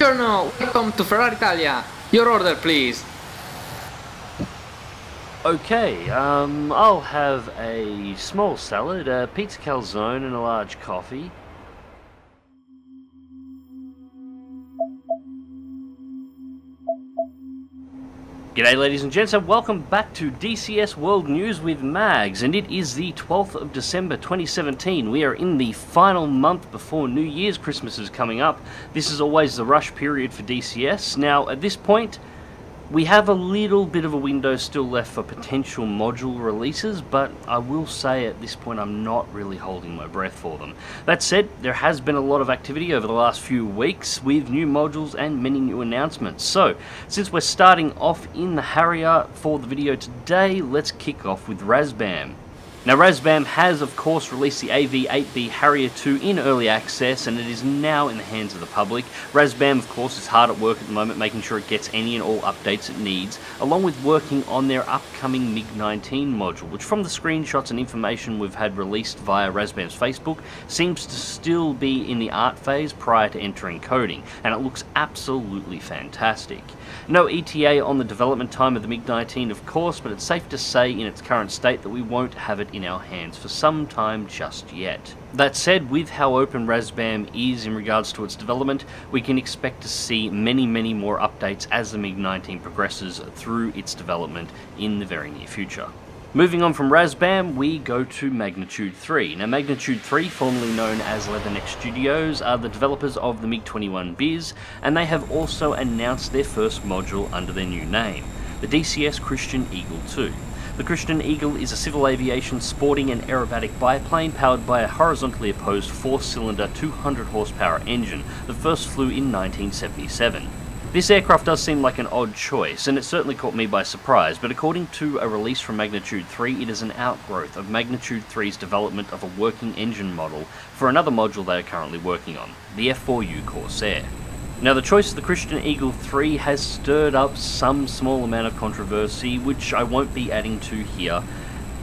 Buongiorno, welcome to Ferrari Italia. Your order, please. Okay, I'll have a small salad, a pizza calzone and a large coffee. G'day ladies and gents, and welcome back to DCS World News with Mags, and it is the 12th of December 2017. We are in the final month before New Year's. Christmas is coming up. This is always the rush period for DCS. Now, at this point, we have a little bit of a window still left for potential module releases, but I will say at this point I'm not really holding my breath for them. That said, there has been a lot of activity over the last few weeks with new modules and many new announcements. So, since we're starting off in the Harrier for the video today, let's kick off with Razbam. Now, Razbam has, of course, released the AV8B Harrier 2 in early access, and it is now in the hands of the public. Razbam, of course, is hard at work at the moment, making sure it gets any and all updates it needs, along with working on their upcoming MiG-19 module, which from the screenshots and information we've had released via Razbam's Facebook, seems to still be in the art phase prior to entering coding, and it looks absolutely fantastic. No ETA on the development time of the MiG-19, of course, but it's safe to say in its current state that we won't have it in our hands for some time just yet. That said, with how open Razbam is in regards to its development, we can expect to see many more updates as the MiG-19 progresses through its development in the very near future. Moving on from Razbam, we go to Magnitude 3. Now, Magnitude 3, formerly known as Leatherneck Studios, are the developers of the MiG-21 Biz, and they have also announced their first module under their new name, the DCS Christian Eagle 2. The Christian Eagle is a civil aviation sporting and aerobatic biplane powered by a horizontally opposed 4-cylinder 200 horsepower engine that first flew in 1977. This aircraft does seem like an odd choice, and it certainly caught me by surprise, but according to a release from Magnitude 3, it is an outgrowth of Magnitude 3's development of a working engine model for another module they are currently working on, the F4U Corsair. Now, the choice of the Christian Eagle 3 has stirred up some small amount of controversy, which I won't be adding to here.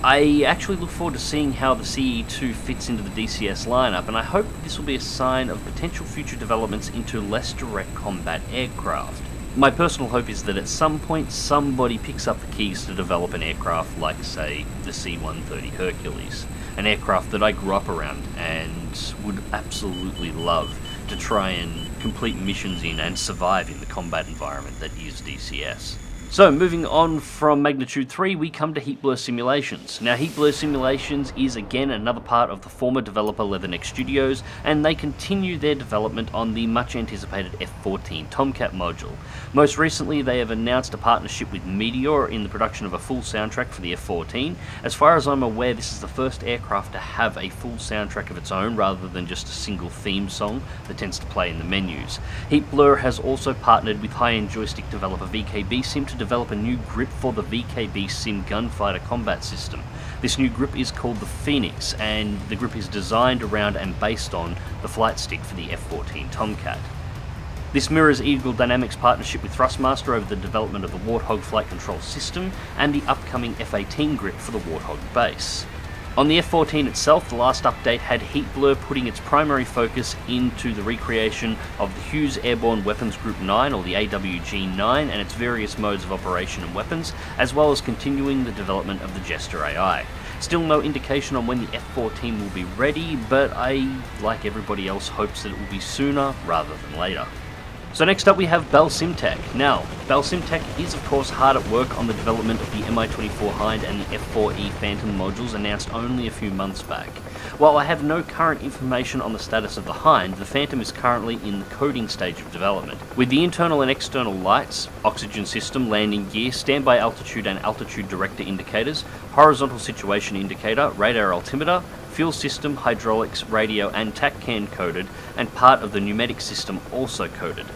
I actually look forward to seeing how the CE2 fits into the DCS lineup, and I hope this will be a sign of potential future developments into less direct combat aircraft. My personal hope is that at some point somebody picks up the keys to develop an aircraft like, say, the C-130 Hercules, an aircraft that I grew up around and would absolutely love to try and complete missions in and survive in the combat environment that is DCS. So, moving on from Magnitude 3, we come to Heat Blur Simulations. Now, Heat Blur Simulations is again another part of the former developer Leatherneck Studios, and they continue their development on the much anticipated F-14 Tomcat module. Most recently, they have announced a partnership with Meteor in the production of a full soundtrack for the F-14. As far as I'm aware, this is the first aircraft to have a full soundtrack of its own, rather than just a single theme song that tends to play in the menus. Heat Blur has also partnered with high-end joystick developer VKB Sim to develop a new grip for the VKB Sim gunfighter combat system. This new grip is called the Phoenix, and the grip is designed around and based on the flight stick for the F-14 Tomcat. This mirrors Eagle Dynamics' partnership with Thrustmaster over the development of the Warthog flight control system and the upcoming F-18 grip for the Warthog base. On the F-14 itself, the last update had Heat Blur putting its primary focus into the recreation of the Hughes Airborne Weapons Group 9, or the AWG-9, and its various modes of operation and weapons, as well as continuing the development of the Jester AI. Still no indication on when the F-14 will be ready, but I, like everybody else, hopes that it will be sooner rather than later. So next up we have Belson Tech. Now, Belson Tech is of course hard at work on the development of the Mi-24 Hind and the F4E Phantom modules announced only a few months back. While I have no current information on the status of the Hind, the Phantom is currently in the coding stage of development. With the internal and external lights, oxygen system, landing gear, standby altitude and altitude director indicators, horizontal situation indicator, radar altimeter, fuel system, hydraulics, radio and TAC can coded, and part of the pneumatic system also coded.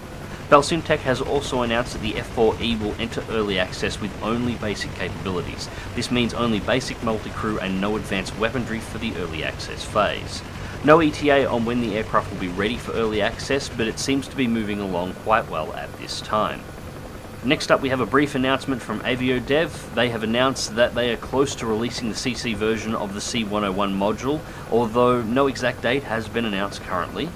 Belson Tech has also announced that the F4E will enter early access with only basic capabilities. This means only basic multi-crew and no advanced weaponry for the early access phase. No ETA on when the aircraft will be ready for early access, but it seems to be moving along quite well at this time. Next up we have a brief announcement from Avio Dev. They have announced that they are close to releasing the CC version of the C101 module, although no exact date has been announced currently.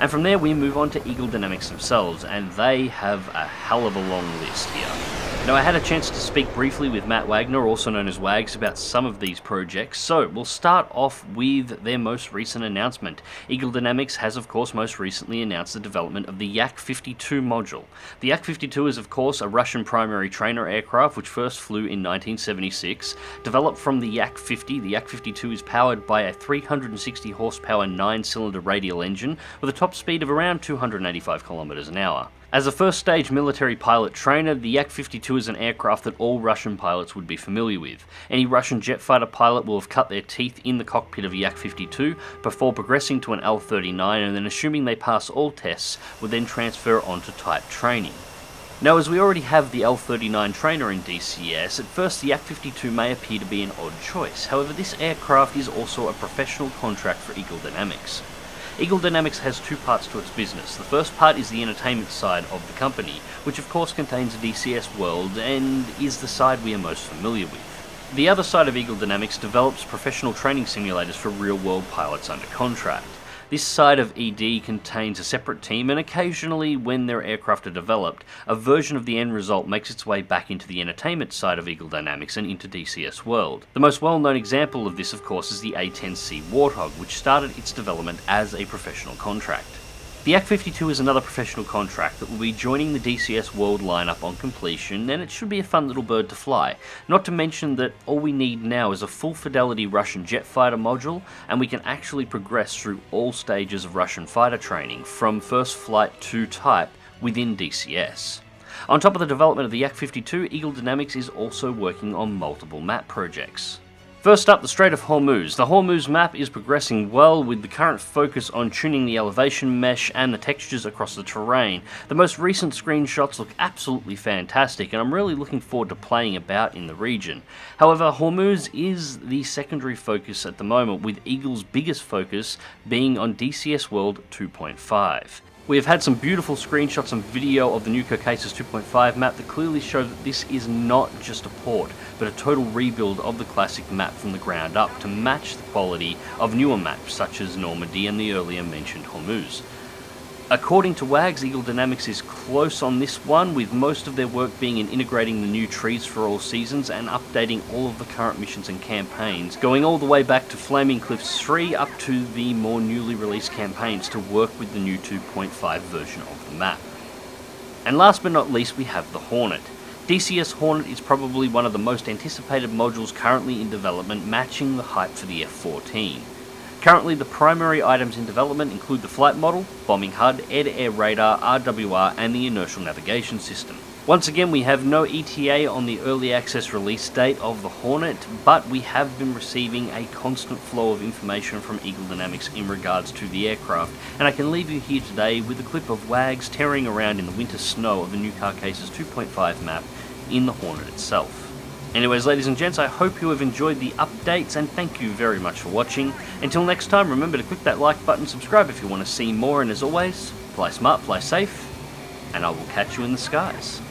And from there we move on to Eagle Dynamics themselves, and they have a hell of a long list here. Now, I had a chance to speak briefly with Matt Wagner, also known as Wags, about some of these projects, so we'll start off with their most recent announcement. Eagle Dynamics has, of course, most recently announced the development of the Yak-52 module. The Yak-52 is, of course, a Russian primary trainer aircraft which first flew in 1976. Developed from the Yak-50, the Yak-52 is powered by a 360 horsepower 9-cylinder radial engine with a top speed of around 285 kilometers an hour. As a first-stage military pilot trainer, the Yak-52 is an aircraft that all Russian pilots would be familiar with. Any Russian jet fighter pilot will have cut their teeth in the cockpit of a Yak-52 before progressing to an L-39, and then assuming they pass all tests, would then transfer onto type training. Now, as we already have the L-39 trainer in DCS, at first the Yak-52 may appear to be an odd choice. However, this aircraft is also a professional contract for Eagle Dynamics. Eagle Dynamics has two parts to its business. The first part is the entertainment side of the company, which of course contains DCS World and is the side we are most familiar with. The other side of Eagle Dynamics develops professional training simulators for real-world pilots under contract. This side of ED contains a separate team, and occasionally, when their aircraft are developed, a version of the end result makes its way back into the entertainment side of Eagle Dynamics and into DCS World. The most well-known example of this, of course, is the A-10C Warthog, which started its development as a professional contract. The Yak-52 is another professional contract that will be joining the DCS World lineup on completion, and it should be a fun little bird to fly. Not to mention that all we need now is a full fidelity Russian jet fighter module, and we can actually progress through all stages of Russian fighter training, from first flight to type, within DCS. On top of the development of the Yak-52, Eagle Dynamics is also working on multiple map projects. First up, the Strait of Hormuz. The Hormuz map is progressing well, with the current focus on tuning the elevation mesh and the textures across the terrain. The most recent screenshots look absolutely fantastic, and I'm really looking forward to playing about in the region. However, Hormuz is the secondary focus at the moment, with Eagle's biggest focus being on DCS World 2.5. We have had some beautiful screenshots and video of the new Caucasus 2.5 map that clearly show that this is not just a port, but a total rebuild of the classic map from the ground up to match the quality of newer maps such as Normandy and the earlier mentioned Hormuz. According to Wags, Eagle Dynamics is close on this one, with most of their work being in integrating the new trees for all seasons and updating all of the current missions and campaigns, going all the way back to Flaming Cliffs 3 up to the more newly released campaigns to work with the new 2.5 version of the map. And last but not least, we have the Hornet. DCS Hornet is probably one of the most anticipated modules currently in development, matching the hype for the F-14. Currently, the primary items in development include the flight model, bombing HUD, air-to-air radar, RWR, and the inertial navigation system. Once again, we have no ETA on the early access release date of the Hornet, but we have been receiving a constant flow of information from Eagle Dynamics in regards to the aircraft, and I can leave you here today with a clip of Wags tearing around in the winter snow of the new Caucasus 2.5 map in the Hornet itself. Anyways, ladies and gents, I hope you have enjoyed the updates, and thank you very much for watching. Until next time, remember to click that like button, subscribe if you want to see more, and as always, fly smart, fly safe, and I will catch you in the skies.